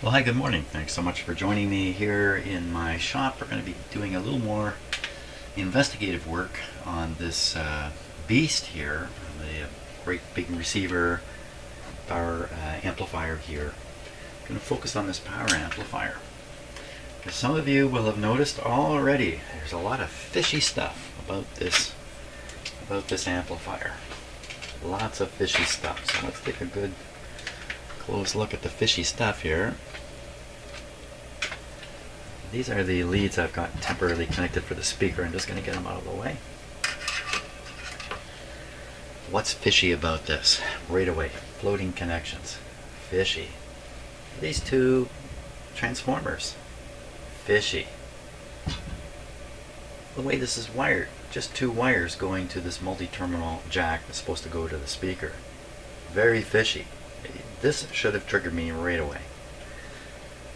Well, hi, good morning. Thanks so much for joining me here in my shop. We're going to be doing a little more investigative work on this beast here, the great big receiver power amplifier here. I'm going to focus on this power amplifier. As some of you will have noticed already, there's a lot of fishy stuff about this amplifier. Lots of fishy stuff. So let's take a good close look at the fishy stuff here. These are the leads I've got temporarily connected for the speaker. I'm just going to get them out of the way. What's fishy about this? Right away, floating connections. Fishy. These two transformers. Fishy. The way this is wired, just two wires going to this multi-terminal jack that's supposed to go to the speaker. Very fishy. This should have triggered me right away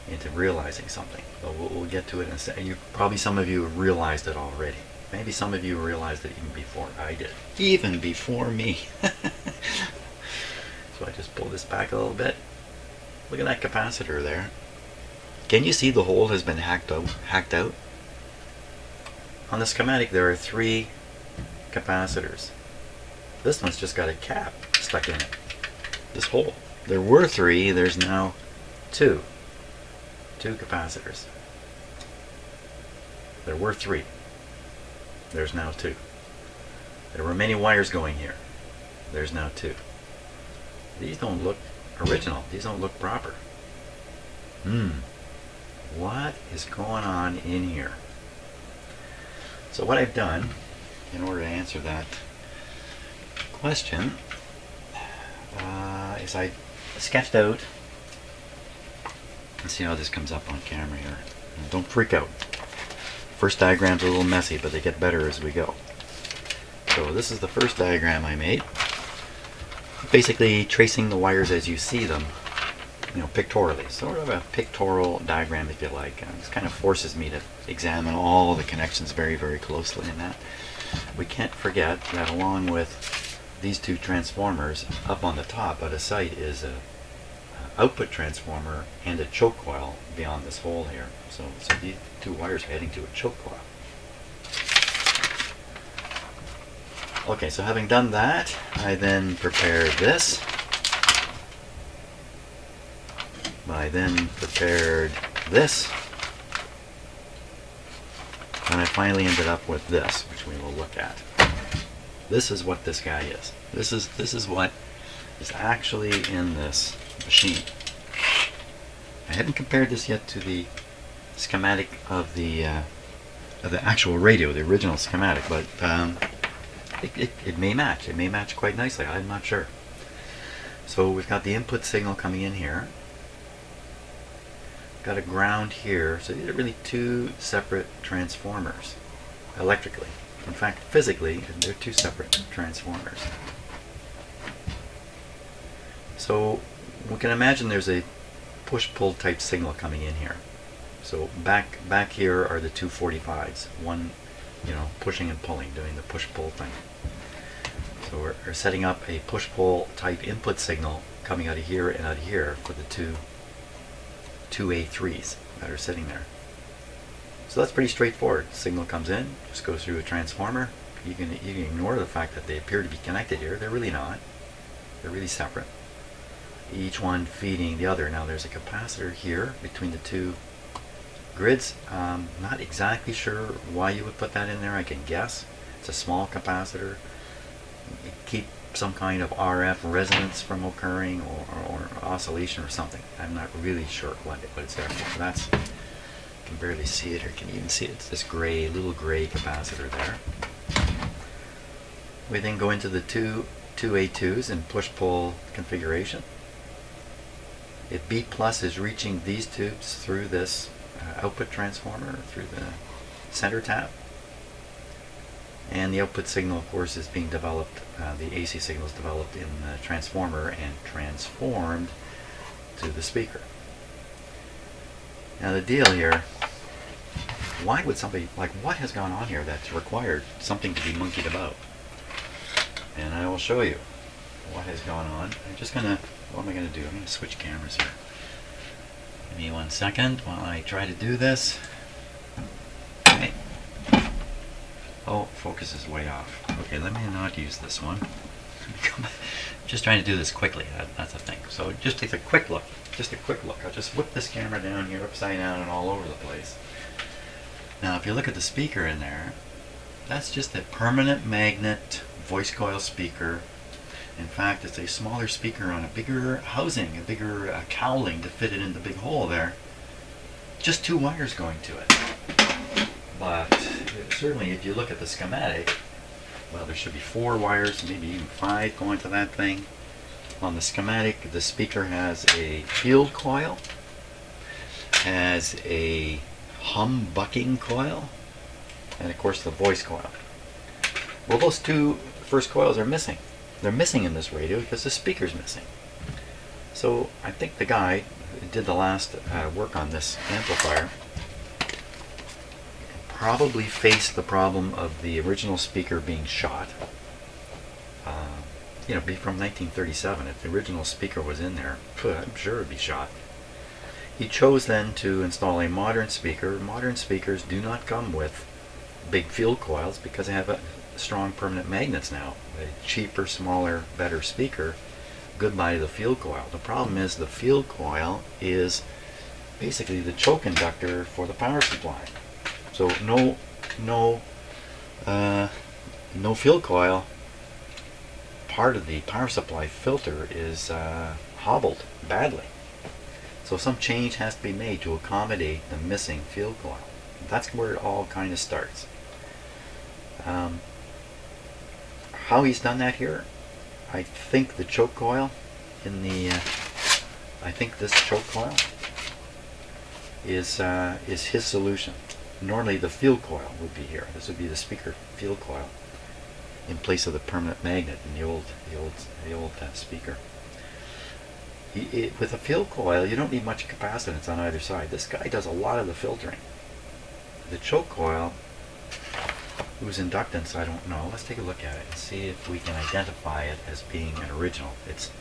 into realizing something. But we'll get to it in a second. Probably some of you have realized it already. Maybe some of you realized it even before I did. Even before me. So I just pull this back a little bit. Look at that capacitor there. Can you see the hole has been hacked out? On the schematic there are 3 capacitors. This one's just got a cap stuck in it. This hole. There were 3, there's now 2. 2 capacitors. There were 3. There's now 2. There were many wires going here. There's now 2. These don't look original. These don't look proper. What is going on in here? So what I've done in order to answer that question is I sketched out. Let's see how this comes up on camera here. Don't freak out. First diagram's a little messy, but they get better as we go. So this is the first diagram I made. Basically tracing the wires as you see them, pictorially. Sort of a pictorial diagram, if you like. This kind of forces me to examine all the connections very, very closely in that. We can't forget that along with these 2 transformers, up on the top out of sight is a output transformer and a choke coil beyond this hole here. So these 2 wires are heading to a choke coil. Okay, so having done that, I then prepared this. I then prepared this. And I finally ended up with this, which we will look at. This is what this guy is. This is what is actually in this machine. I haven't compared this yet to the schematic of the actual radio, the original schematic, but it may match. It may match quite nicely. I'm not sure. So we've got the input signal coming in here. Got a ground here. So these are really 2 separate transformers electrically. In fact, physically, they're 2 separate transformers. So we can imagine there's a push-pull type signal coming in here. So back here are the 2 45s. One, pushing and pulling, doing the push-pull thing. So we're setting up a push-pull type input signal coming out of here and out of here for the two A3s that are sitting there. So that's pretty straightforward. Signal comes in, just goes through a transformer. You can ignore the fact that they appear to be connected here. They're really not. They're really separate. Each one feeding the other. Now there's a capacitor here between the 2 grids. Not exactly sure why you would put that in there. I can guess. It's a small capacitor. Keep some kind of RF resonance from occurring or oscillation or something. I'm not really sure what it's there for. That's, you can barely see it, or can you even see it? It's this little gray capacitor there. We then go into the 2 A2s in push-pull configuration. If B plus is reaching these tubes through this output transformer, through the center tap, and the output signal, of course, is being developed, the AC signal is developed in the transformer and transformed to the speaker. Now the deal here, why would somebody, what has gone on here that's required something to be monkeyed about? And I will show you what has gone on. I'm just going to, what am I going to do? I'm going to switch cameras here. Give me 1 second while I try to do this. Okay. Oh, focus is way off. Okay, let me not use this one. Just trying to do this quickly. That's the thing. So just take a quick look. Just a quick look. I'll just whip this camera down here upside down and all over the place. Now, if you look at the speaker in there, that's just a permanent magnet voice coil speaker. In fact, it's a smaller speaker on a bigger housing, a bigger cowling to fit it in the big hole there. Just 2 wires going to it. But certainly if you look at the schematic, well, there should be 4 wires, maybe even 5 going to that thing. On the schematic, the speaker has a field coil, has a humbucking coil, and of course the voice coil. Well, those 2 first coils are missing. They're missing in this radio because the speaker's missing. So I think the guy who did the last work on this amplifier probably faced the problem of the original speaker being shot. You know, from 1937, if the original speaker was in there, I'm sure it would be shot. He chose then to install a modern speaker. Modern speakers do not come with big field coils because they have strong permanent magnets now. A cheaper, smaller, better speaker. Goodbye to the field coil. The problem is the field coil is basically the choke conductor for the power supply. So no field coil. Part of the power supply filter is hobbled badly. So some change has to be made to accommodate the missing field coil. That's where it all kind of starts. How he's done that here, I think the choke coil in the, I think this choke coil is his solution. Normally the field coil would be here. This would be the speaker field coil in place of the permanent magnet in the old speaker. With a field coil, you don't need much capacitance on either side. This guy does a lot of the filtering. The choke coil, whose inductance I don't know. Let's take a look at it and see if we can identify it as being an original. It's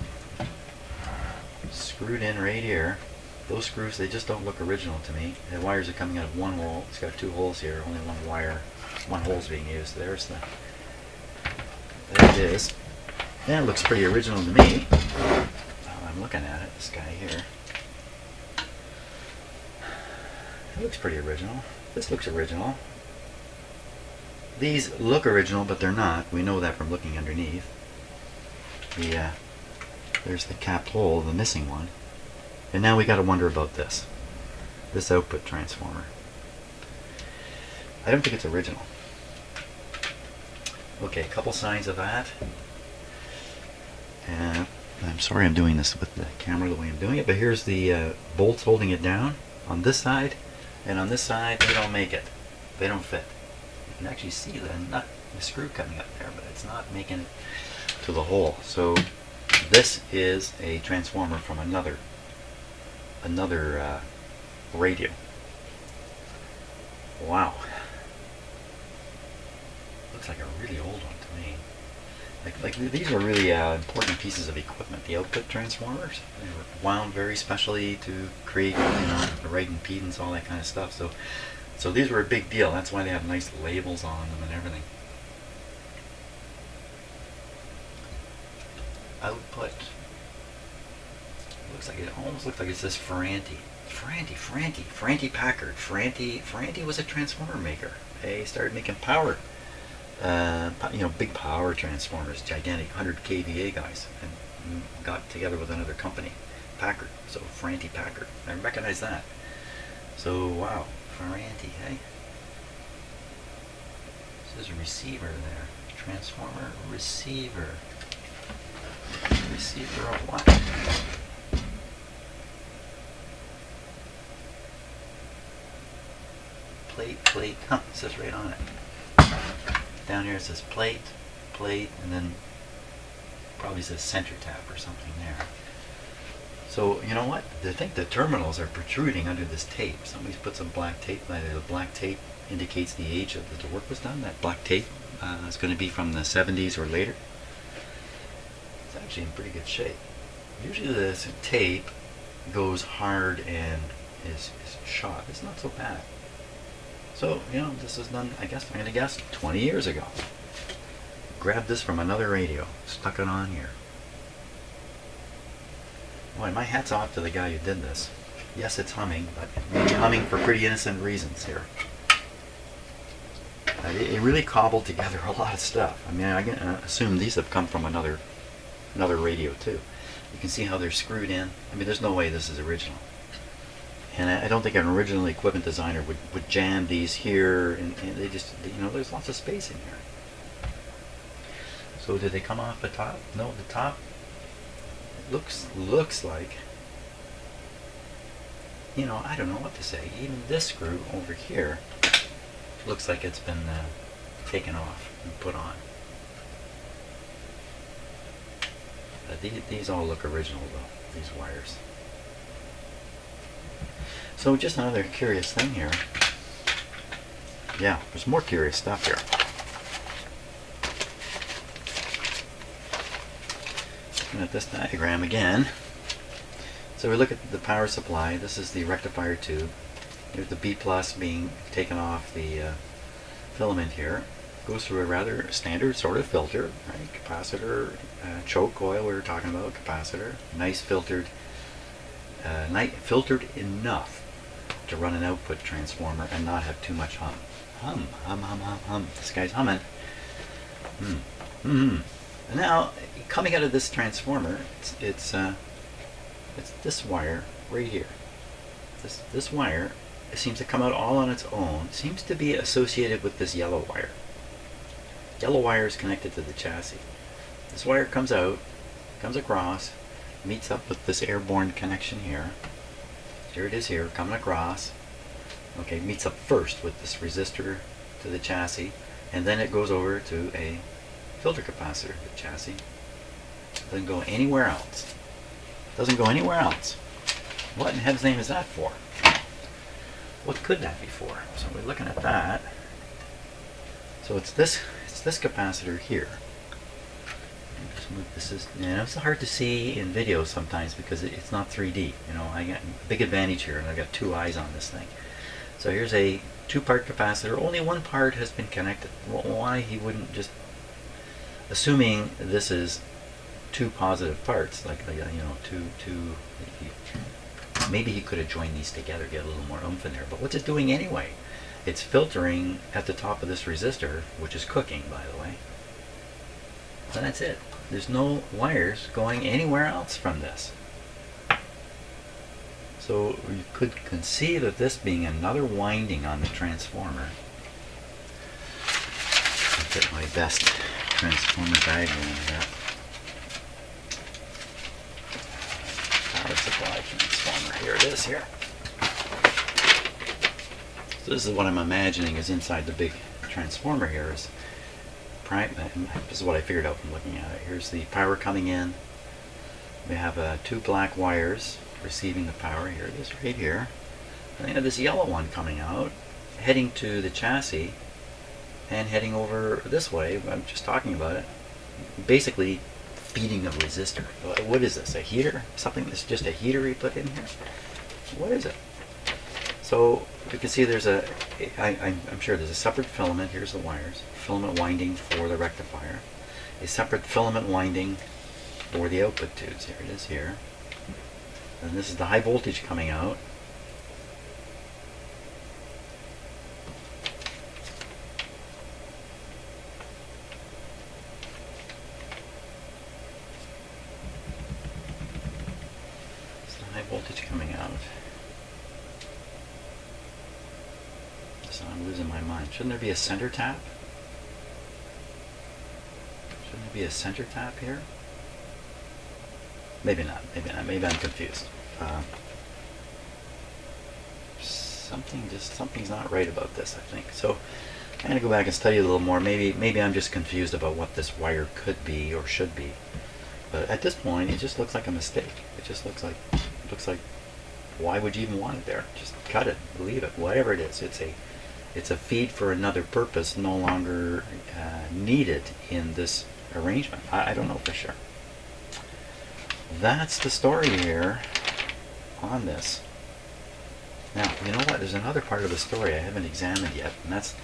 screwed in right here. Those screws, they just don't look original to me. The wires are coming out of one hole. It's got 2 holes here, only 1 wire. 1 hole's being used. There it is. Yeah, it looks pretty original to me. I'm looking at it, this guy here. It looks pretty original. This looks original. These look original, but they're not. We know that from looking underneath. There's the capped hole, the missing one. And now we got to wonder about this output transformer. I don't think it's original. Okay, a couple signs of that. And I'm sorry I'm doing this with the camera the way I'm doing it, but here's the bolts holding it down on this side, and on this side they don't make it. They don't fit. You can actually see the screw coming up there, but it's not making it to the hole. So this is a transformer from another radio. Wow. Looks like a really old one to me. Like these were really important pieces of equipment. The output transformers, they were wound very specially to create, the right impedance, all that kind of stuff. So these were a big deal. That's why they have nice labels on them and everything. Output. It almost looks like it says Ferranti. Ferranti Packard. Ferranti was a transformer maker. They started making power. Big power transformers, gigantic 100 kVA guys, and got together with another company, Packard. So Ferranti Packard. I recognize that. So wow, Ferranti, hey. This is a receiver there. Transformer receiver. Receiver of what? Plate. Huh, it says right on it. Down here it says plate, and then probably says center tap or something there. So you know what? I think the terminals are protruding under this tape. Somebody's put some black tape. Either the black tape indicates the age that the work was done. That black tape is going to be from the 70s or later. It's actually in pretty good shape. Usually this tape goes hard and is shot. It's not so bad. So, you know, this was done, I guess, I'm going to guess, 20 years ago. Grabbed this from another radio, stuck it on here. Boy, my hat's off to the guy who did this. Yes, it's humming, but maybe humming for pretty innocent reasons here. It really cobbled together a lot of stuff. I mean, I assume these have come from another radio too. You can see how they're screwed in. I mean, there's no way this is original. And I don't think an original equipment designer would jam these here, and they just, you know, there's lots of space in here. So did they come off the top? No, the top looks like, you know, I don't know what to say. Even this screw over here looks like it's been taken off and put on. These all look original though, these wires. So just another curious thing here. Yeah, there's more curious stuff here. Looking at this diagram again. So we look at the power supply. This is the rectifier tube. Here's the B plus being taken off the filament here. Goes through a rather standard sort of filter, right? Capacitor, choke coil we were talking about, capacitor. Nice filtered, filtered enough to run an output transformer and not have too much hum. Hum. This guy's humming. And now, coming out of this transformer, it's this wire right here. This wire, it seems to come out all on its own. Seems to be associated with this yellow wire. Yellow wire is connected to the chassis. This wire comes out, comes across, meets up with this airborne connection here. Here it is here, coming across. Okay, meets up first with this resistor to the chassis, and then it goes over to a filter capacitor to the chassis. Doesn't go anywhere else. Doesn't go anywhere else. What in heaven's name is that for? What could that be for? So we're looking at that. So it's this capacitor here. Just move this. It's hard to see in video sometimes because it's not 3D. You know, I got a big advantage here, and I've got two eyes on this thing. So here's a two-part capacitor. Only one part has been connected. Well, why he wouldn't just, assuming this is two positive parts, like you know, two. Maybe he could have joined these together, get a little more oomph in there. But what's it doing anyway? It's filtering at the top of this resistor, which is cooking, by the way. So that's it. There's no wires going anywhere else from this. So you could conceive of this being another winding on the transformer. I'll get my best transformer diagram here. Power supply transformer. Here it is here. So this is what I'm imagining is inside the big transformer here. This is what I figured out from looking at it. Here's the power coming in. We have two black wires receiving the power. Here it is right here. And then this yellow one coming out, heading to the chassis and heading over this way. I'm just talking about it. Basically feeding a resistor. What is this? A heater? Something that's just a heater you put in here? What is it? So you can see there's I'm sure there's a separate filament. Here's the wires. Filament winding for the rectifier. A separate filament winding for the output tubes. Here it is here. And this is the high voltage coming out. It's the high voltage coming out. So I'm losing my mind. Shouldn't there be a center tap? Shouldn't there be a center tap here? Maybe not. Maybe not. Maybe I'm confused. Something's not right about this, I think. So I'm going to go back and study a little more. Maybe I'm just confused about what this wire could be or should be. But at this point, it just looks like a mistake. It just looks like why would you even want it there? Just cut it, leave it, whatever it is. It's a feed for another purpose, no longer needed in this arrangement. I don't know for sure. That's the story here on this. Now, you know what? There's another part of the story I haven't examined yet, and that's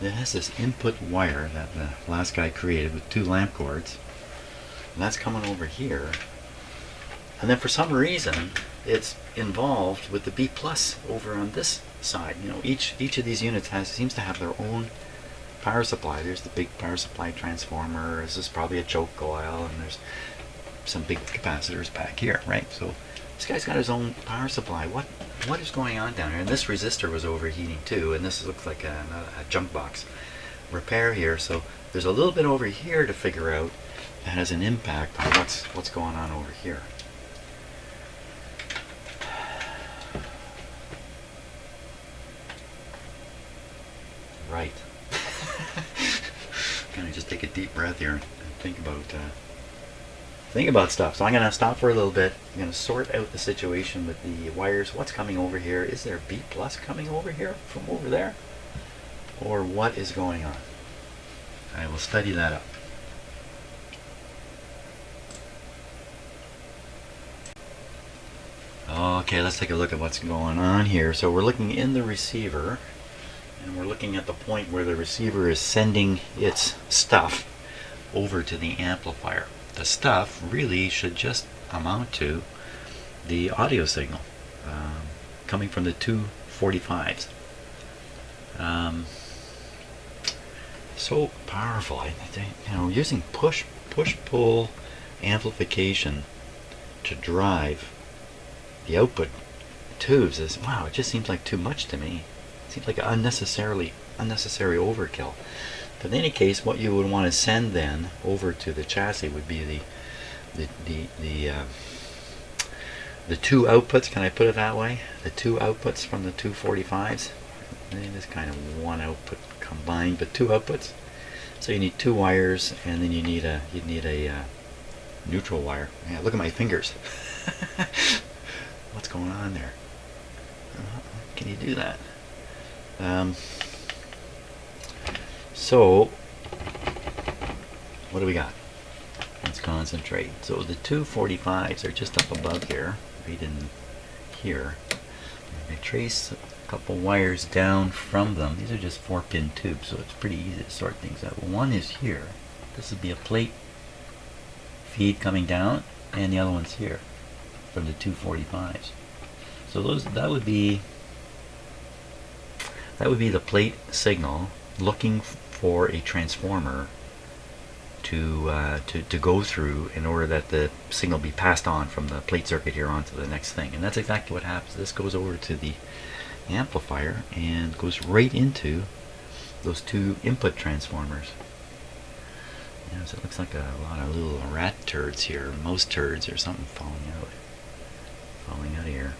it has this input wire that the last guy created with 2 lamp cords, and that's coming over here. And then for some reason, it's involved with the B plus over on this side. You know, each of these units seems to have their own power supply. There's the big power supply transformer. This is probably a choke coil, and there's some big capacitors back here, right? So this guy's got his own power supply. What is going on down here? And this resistor was overheating too, and this looks like a junk box repair here. So there's a little bit over here to figure out that has an impact on what's going on over here. Right. Gonna just take a deep breath here and think about stuff. So I'm gonna stop for a little bit. I'm gonna sort out the situation with the wires. What's coming over here? Is there B plus coming over here from over there? Or what is going on? I will study that up. Okay, let's take a look at what's going on here. So we're looking in the receiver, and we're looking at the point where the receiver is sending its stuff over to the amplifier. The stuff really should just amount to the audio signal coming from the 245s. So powerful. I think, you know, using push-pull amplification to drive the output tubes is, wow, it just seems like too much to me. It seems like unnecessary overkill. But in any case, what you would want to send then over to the chassis would be the 2 outputs. Can I put it that way? The 2 outputs from the 245s. Maybe this kind of 1 output combined, but 2 outputs. So you need 2 wires, and then you need a neutral wire. Yeah, look at my fingers. What's going on there? Can you do that? So what do we got? Let's concentrate. So the 245s are just up above here, right in here. I trace a couple wires down from them. These are just 4-pin tubes, so it's pretty easy to sort things out. One is here. This would be a plate feed coming down, and the other one's here from the 245s. So that would be the plate signal looking for a transformer to go through in order that the signal be passed on from the plate circuit here onto the next thing. And that's exactly what happens. This goes over to the amplifier and goes right into those 2 input transformers. Yeah, so it looks like a lot of little rat turds here, mouse turds or something falling out of here.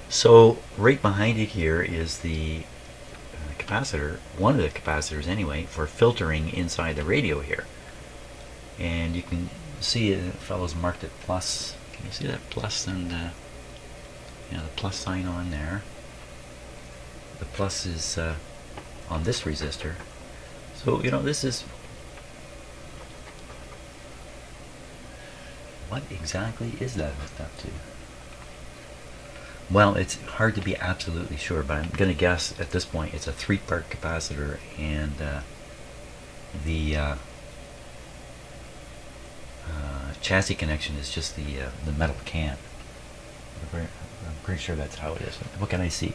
So right behind it here is the capacitor, one of the capacitors anyway, for filtering inside the radio here. And you can see the fellow's marked it plus. Can you see that plus and the plus sign on there? The plus is on this resistor. So, you know, this is, what exactly is that hooked up to? Well, it's hard to be absolutely sure, but I'm going to guess at this point it's a 3-part capacitor, and the chassis connection is just the metal can. I'm pretty sure that's how it is. What can I see?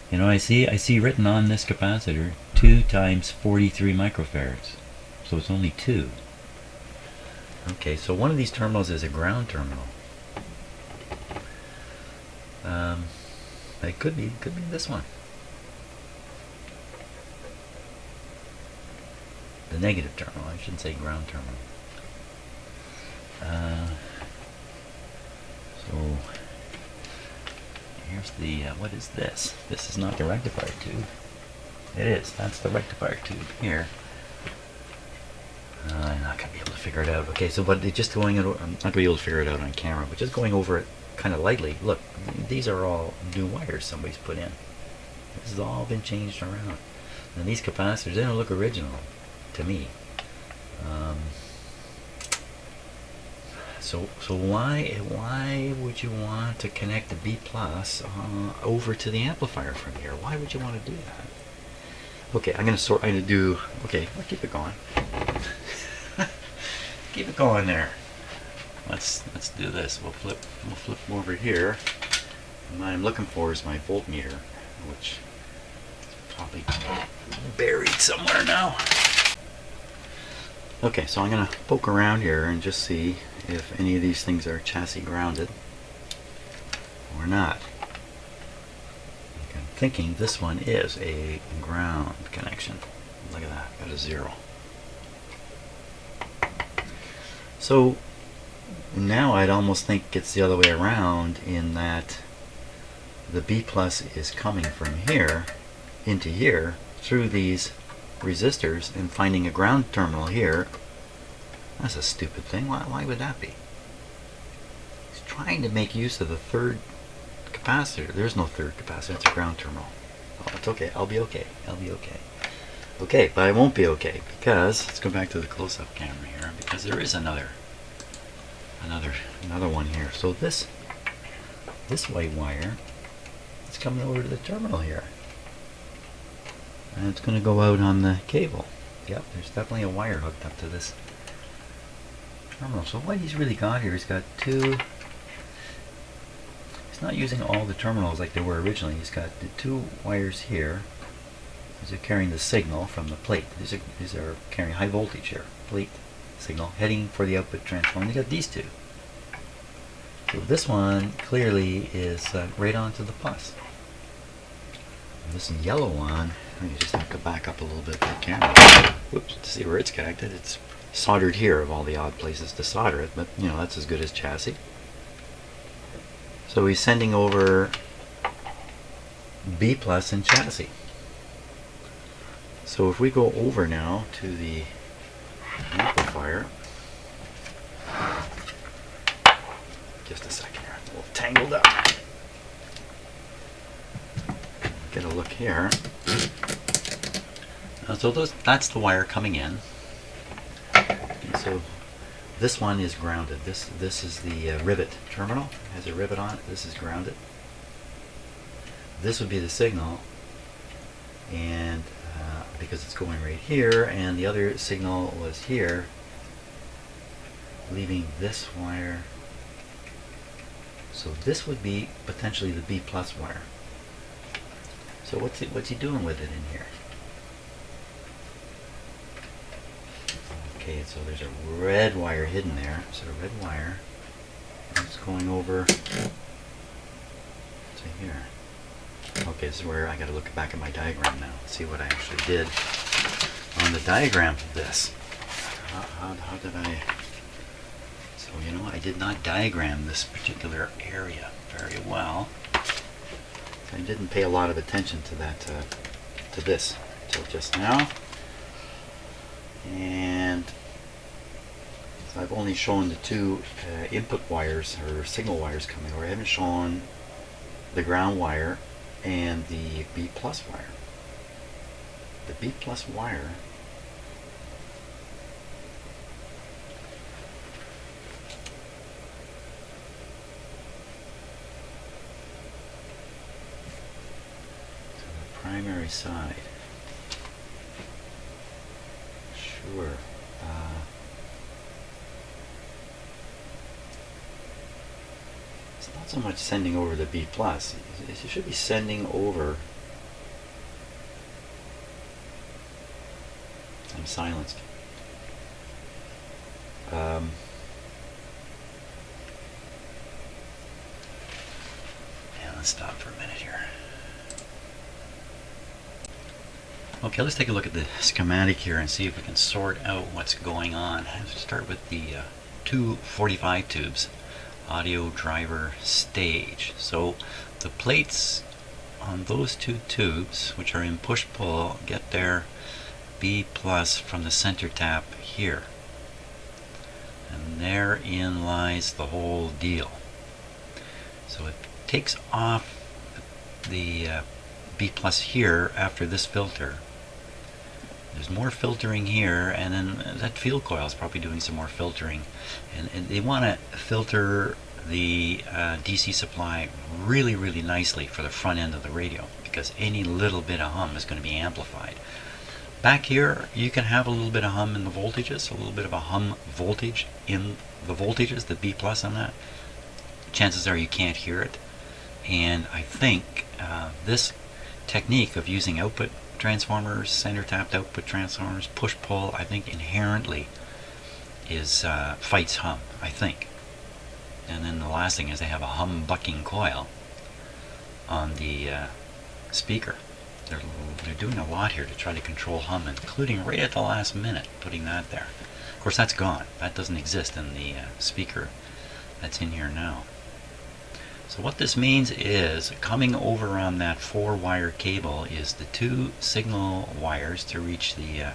You know, I see written on this capacitor 2 times 43 microfarads, so it's only 2. Okay, so one of these terminals is a ground terminal. It could be this one. The negative terminal. I shouldn't say ground terminal. So here's the what is this? This is not the rectifier tube. It is. That's the rectifier tube here. I'm not gonna be able to figure it out. Okay, so but just going, I'm not gonna be able to figure it out on camera, but just going over it kind of lightly. Look, these are all new wires somebody's put in. This has all been changed around. And these capacitors, they don't look original to me. So why would you want to connect the B plus over to the amplifier from here? Why would you want to do that? Okay, I'm gonna do. Okay, I'll keep it going. Keep it going there. Let's do this. We'll flip over here. And what I'm looking for is my voltmeter, which is probably buried somewhere now. Okay, so I'm gonna poke around here and just see if any of these things are chassis grounded or not. I'm thinking this one is a ground connection. Look at that, got a 0. So now I'd almost think it's the other way around, in that the B plus is coming from here into here through these resistors and finding a ground terminal here. That's a stupid thing. Why would that be? He's trying to make use of the third capacitor. There's no third capacitor. It's a ground terminal. Oh, it's okay. I'll be okay. I'll be okay. Okay, but I won't be okay, because let's go back to the close-up camera here, because there is another one here. So this white wire is coming over to the terminal here, and it's going to go out on the cable. Yep, there's definitely a wire hooked up to this terminal. So what he's really got here, he's got two. He's not using all the terminals like they were originally. He's got the 2 wires here. These are carrying the signal from the plate. These are carrying high voltage here. Plate signal heading for the output transformer. You got these 2. So this one clearly is right onto the plus. And this yellow one, you just have to back up a little bit for the camera. Whoops, to see where it's connected. It's soldered here, of all the odd places to solder it, but you know, that's as good as chassis. So he's sending over B plus in chassis. So if we go over now to the amplifier, just a second here, a little tangled up. Get a look here. So that's the wire coming in. And so this one is grounded. This is the rivet terminal. It has a rivet on it. This is grounded. This would be the signal, and because it's going right here, and the other signal was here, leaving this wire. So this would be potentially the B plus wire. So what's he doing with it in here? Okay, so there's a red wire hidden there. So a red wire is going over to here. Okay, this is where I got to look back at my diagram now, see what I actually did on the diagram of this. How did I? So you know, I did not diagram this particular area very well. I didn't pay a lot of attention to that, to this, until just now. And so I've only shown the 2 input wires, or signal wires coming over. I haven't shown the ground wire and the B plus wire. The B plus wire to the primary side. Sure. It's not so much sending over the B plus. It should be sending over. I'm silenced. Yeah, let's stop for a minute here. Okay, let's take a look at the schematic here and see if we can sort out what's going on. Let's start with the 2 45 tubes, audio driver stage. So the plates on those 2 tubes, which are in push-pull, get their B plus from the center tap here. And therein lies the whole deal. So it takes off the B plus here after this filter, There's more filtering here, and then that field coil is probably doing some more filtering. And they want to filter the DC supply really, really nicely for the front end of the radio, because any little bit of hum is going to be amplified. Back here, you can have a little bit of hum in the voltages, a little bit of a hum voltage in the voltages, the B plus on that. Chances are you can't hear it. And I think this technique of using output transformers, center tapped output transformers, push-pull, I think inherently is fights hum, I think. And then the last thing is they have a hum-bucking coil on the speaker. They're doing a lot here to try to control hum, including right at the last minute, putting that there. Of course, that's gone. That doesn't exist in the speaker that's in here now. So what this means is, coming over on that 4-wire cable is the 2 signal wires to reach the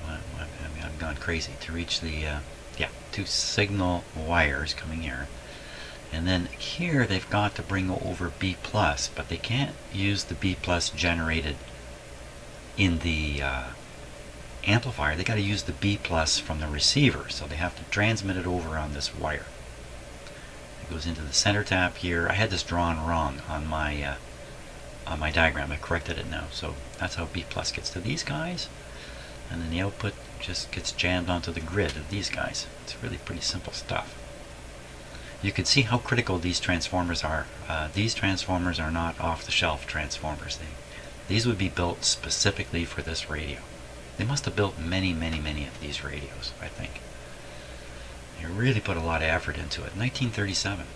I've gone crazy, to reach the 2 signal wires coming here. And then here they've got to bring over B+, but they can't use the B+ generated in the amplifier. They got to use the B+ from the receiver, so they have to transmit it over on this wire. It goes into the center tap here. I had this drawn wrong on my diagram. I corrected it now, so that's how B+ gets to these guys, and then the output just gets jammed onto the grid of these guys. It's really pretty simple stuff. You can see how critical these transformers are. These transformers are not off-the-shelf transformers. These would be built specifically for this radio. They must have built many, many, many of these radios, I think. They really put a lot of effort into it. 1937.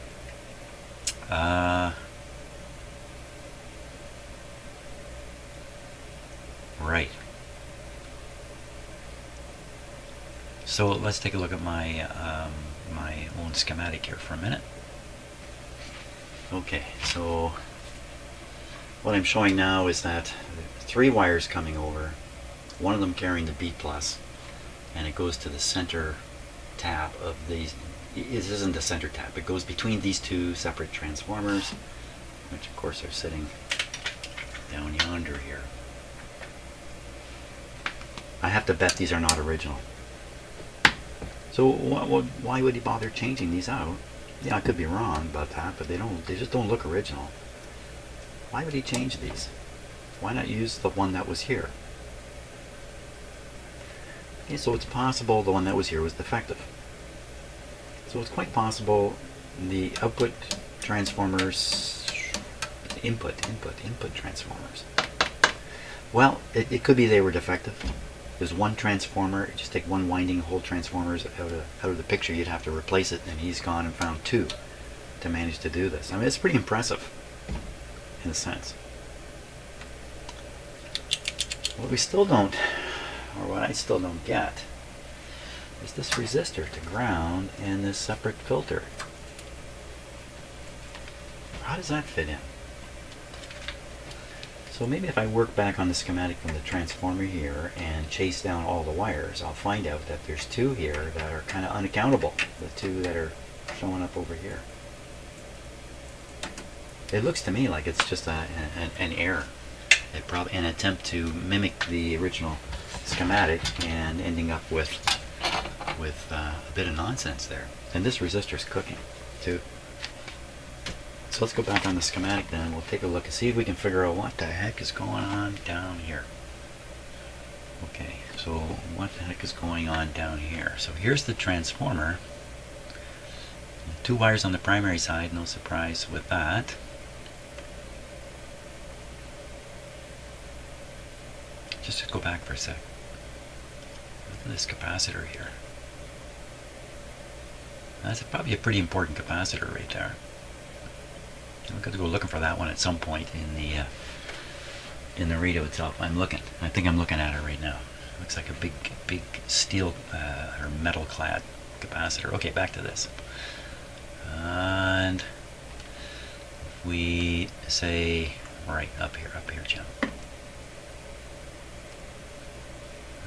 Right. So let's take a look at my my own schematic here for a minute. Okay, so what I'm showing now is that 3 wires coming over, one of them carrying the B+, and it goes to the center tap of these. It isn't the center tap, it goes between these 2 separate transformers, which of course are sitting down yonder here. I have to bet these are not original. So why would he bother changing these out? Yeah, I could be wrong about that, but they just don't look original. Why would he change these? Why not use the one that was here? Okay, so it's possible the one that was here was defective. So it's quite possible the output transformers, input transformers. Well, it could be they were defective. There's one transformer, just take one winding, whole transformers out of the picture, you'd have to replace it, and he's gone and found 2 to manage to do this. I mean, it's pretty impressive, in a sense. What we still don't, or what I still don't get, is this resistor to ground and this separate filter. How does that fit in? So maybe if I work back on the schematic from the transformer here and chase down all the wires, I'll find out that there's 2 here that are kind of unaccountable. The 2 that are showing up over here. It looks to me like it's just an error. Probably an attempt to mimic the original schematic and ending up with a bit of nonsense there. And this resistor's cooking too. So let's go back on the schematic then, and we'll take a look and see if we can figure out what the heck is going on down here. Okay, so what the heck is going on down here? So here's the transformer. 2 wires on the primary side, no surprise with that. Just go back for a sec. Look at this capacitor here. That's probably a pretty important capacitor right there. I'm going to go looking for that one at some point in the radio itself. I think I'm looking at it right now. It looks like a big steel or metal clad capacitor. Okay, back to this. And if we say right up here, Jim.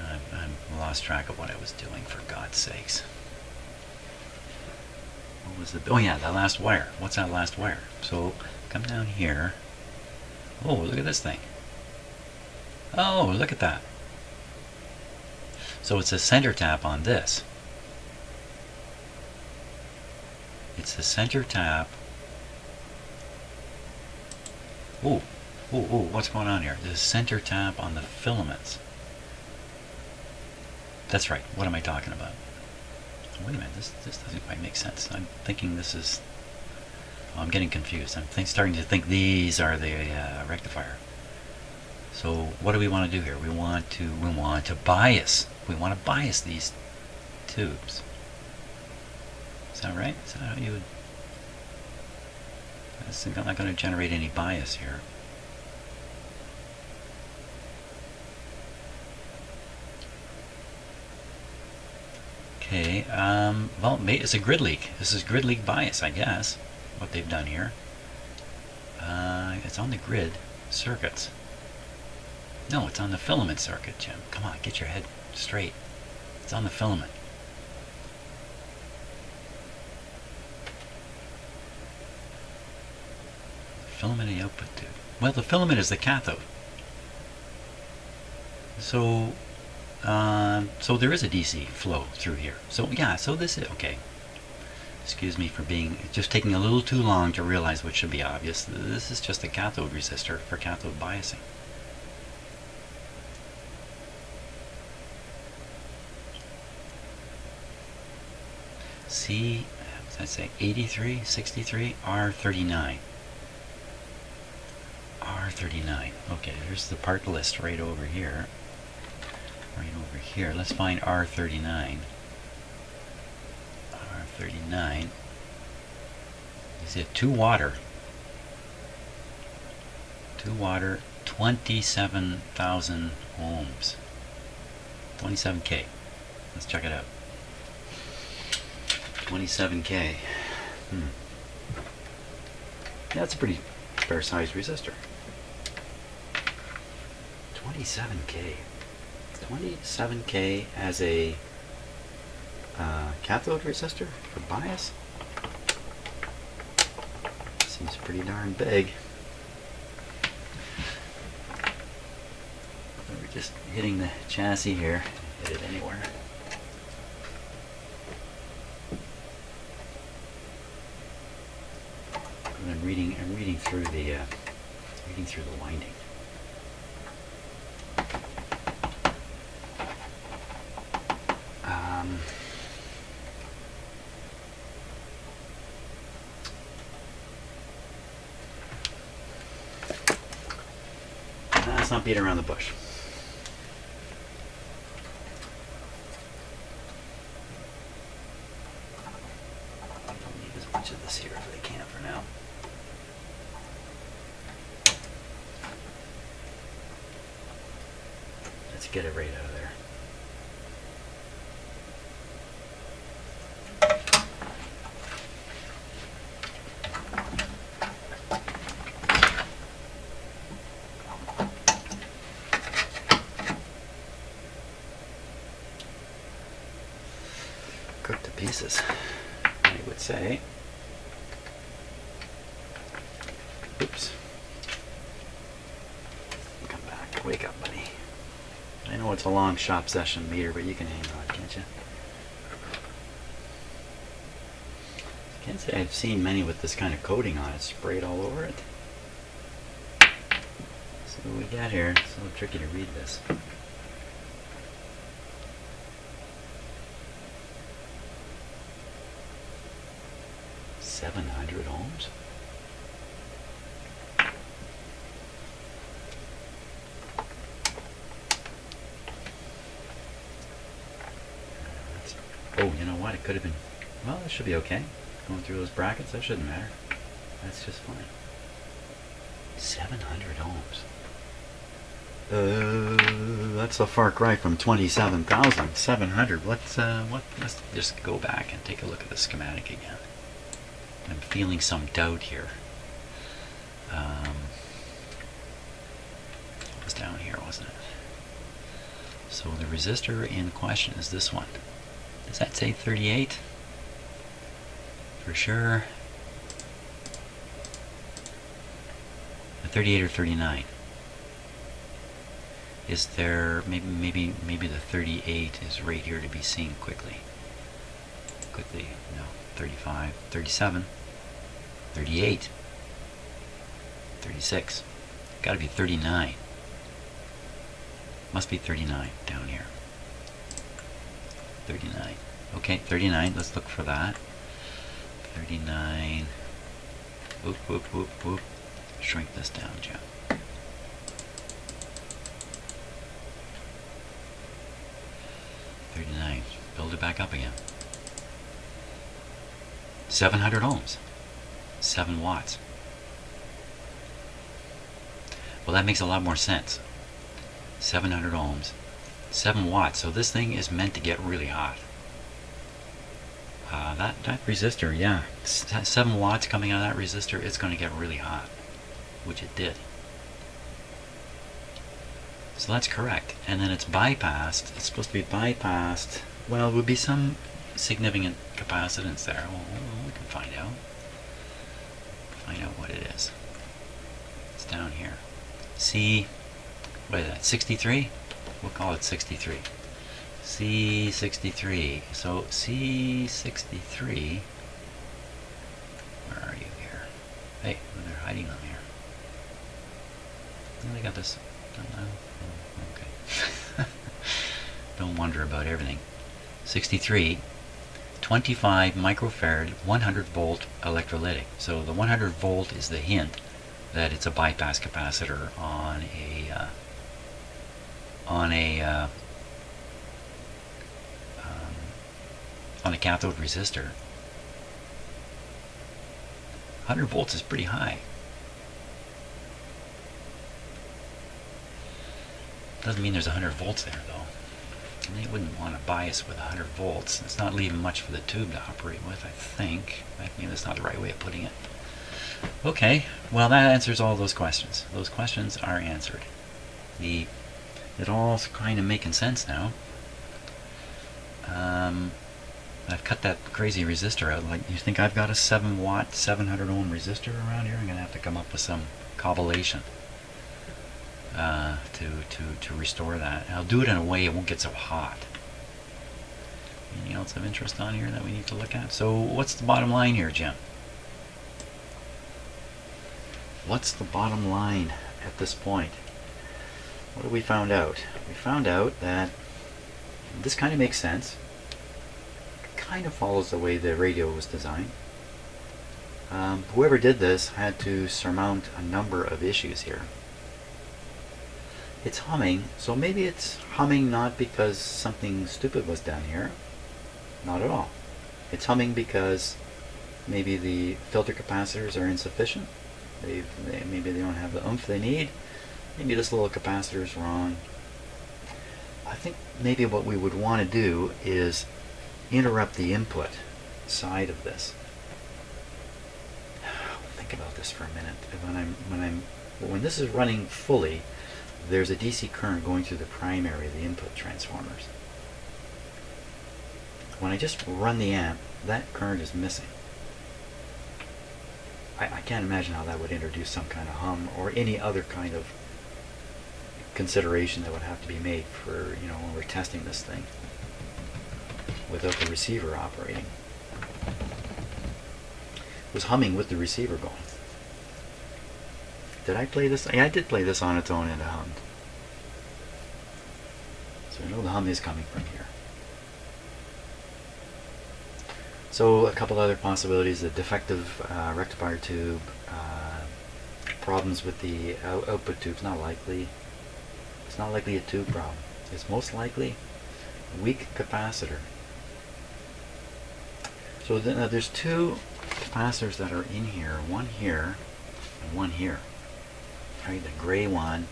I lost track of what I was doing, for God's sakes. What was the? Oh yeah, that last wire. What's that last wire? So come down here. Oh, look at this thing. Oh, look at that. So it's a center tap on this. It's the center tap. Ooh, what's going on here? The center tap on the filaments. That's right. What am I talking about? Wait a minute. This doesn't quite make sense. I'm thinking this is... Oh, I'm getting confused. I'm starting to think these are the rectifier. So what do we want to do here? We want to bias. We want to bias these tubes. Is that right? Is that how you would... I'm not going to generate any bias here. Okay, well, it's a grid leak. This is grid leak bias, I guess, what they've done here. It's on the grid circuits. No, it's on the filament circuit, Jim. Come on, get your head straight. It's on the filament. Filament of the output tube. Well, the filament is the cathode. So, so there is a DC flow through here. So yeah, so this is okay. Excuse me for just taking a little too long to realize what should be obvious. This is just a cathode resistor for cathode biasing. C, what did I say? 83, 63, R39. R39. Okay, there's the part list right over here. Right over here. Let's find R39. R39. Is it 2 water? 2 water, 27,000 ohms. 27K. Let's check it out. 27K. Yeah, that's a pretty fair sized resistor. 27K. 27K as a cathode resistor for bias? Seems pretty darn big. We're just hitting the chassis here. Hit it anywhere. I'm reading through the winding. Let's not beat around the bush. I don't need as much of this here as I can for now. Let's get it right out of there. Cooked to pieces, I would say. Oops. Come back. Wake up, buddy. I know it's a long shop session meter, but you can hang on, can't you? I can't say I've seen many with this kind of coating on it, sprayed all over it. So what we got here, it's a little tricky to read this. $700 ohms? Oh, you know what? It could have been... Well, that should be okay. Going through those brackets, that shouldn't matter. That's just fine. 700 ohms. That's a far cry from 27,000. 700. Let's just go back and take a look at the schematic again. I'm feeling some doubt here. It was down here, wasn't it? So the resistor in question is this one. Does that say 38? For sure. 38 or 39? Is there maybe the 38 is right here to be seen quickly? No, 35, 37, 38, 36. Got to be 39. Must be 39 down here. 39. Okay, 39. Let's look for that. 39. Whoop, whoop, whoop, whoop. Shrink this down, Jim. 39. Build it back up again. 700 ohms. 7 watts. Well, that makes a lot more sense. 700 ohms. 7 watts. So this thing is meant to get really hot. That resistor, yeah. 7 watts coming out of that resistor, it's going to get really hot. Which it did. So that's correct. And then it's bypassed. It's supposed to be bypassed. Well, it would be some significant capacitance there. Well, we can find out. Find out what it is. It's down here. What is that, 63? We'll call it 63. C63. So C63. Where are you here? Hey, they're hiding them here. Oh, they got this. Okay. Don't wonder about everything. 63. 25 microfarad 100 volt electrolytic. So the 100 volt is the hint that it's a bypass capacitor on a cathode resistor. 100 volts is pretty high. Doesn't mean there's 100 volts there though. And they wouldn't want to bias with 100 volts. It's not leaving much for the tube to operate with, I think. That's not the right way of putting it. Okay, well that answers all those questions. Those questions are answered. It all's kind of making sense now. I've cut that crazy resistor out. Like, you think I've got a 7 watt, 700 ohm resistor around here? I'm going to have to come up with some combination to restore that. And I'll do it in a way it won't get so hot. Anything else of interest on here that we need to look at? So what's the bottom line here, Jim? What's the bottom line at this point? What have we found out? We found out that this kind of makes sense. It kind of follows the way the radio was designed. Whoever did this had to surmount a number of issues here. It's humming, so maybe it's humming not because something stupid was done here. Not at all. It's humming because maybe the filter capacitors are insufficient. Maybe they don't have the oomph they need. Maybe this little capacitor is wrong. I think maybe what we would want to do is interrupt the input side of this. Think about this for a minute. When this is running fully, there's a DC current going through the primary, the input transformers. When I just run the amp, that current is missing. I can't imagine how that would introduce some kind of hum or any other kind of consideration that would have to be made for, when we're testing this thing without the receiver operating. It was humming with the receiver going. Did I play this? Yeah, I did play this on its own and it hummed. So I know the hum is coming from here. So a couple other possibilities: the defective rectifier tube, problems with the output tubes. Not likely. It's not likely a tube problem. It's most likely a weak capacitor. So there's two capacitors that are in here. One here and one here. Right, the gray one,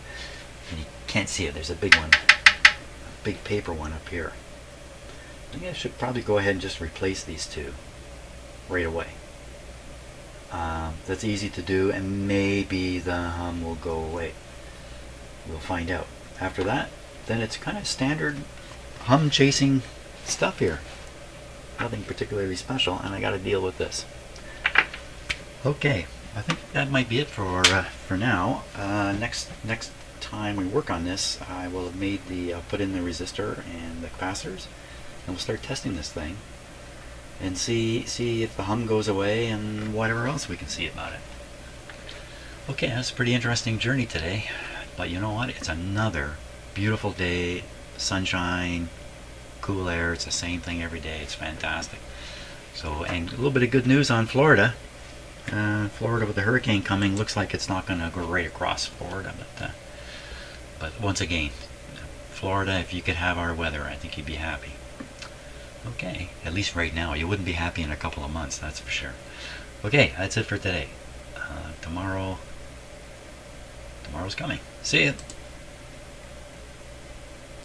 and you can't see it. There's a big one, a big paper one up here. I think I should probably go ahead and just replace these two right away. That's easy to do, and maybe the hum will go away. We'll find out. After that, then it's kind of standard hum chasing stuff here. Nothing particularly special, and I got to deal with this. Okay, I think that might be it for now. Next time we work on this, I will have made the put in the resistor and the capacitors, and we'll start testing this thing and see if the hum goes away and whatever else we can see about it. Okay, that's a pretty interesting journey today, but you know what? It's another beautiful day, sunshine, cool air. It's the same thing every day. It's fantastic. So, and a little bit of good news on Florida. Florida with the hurricane coming, looks like it's not going to go right across Florida, but once again, Florida, if you could have our weather, I think you'd be happy. Okay, at least right now. You wouldn't be happy in a couple of months, that's for sure. Okay, that's it for today. Tomorrow's coming. See ya.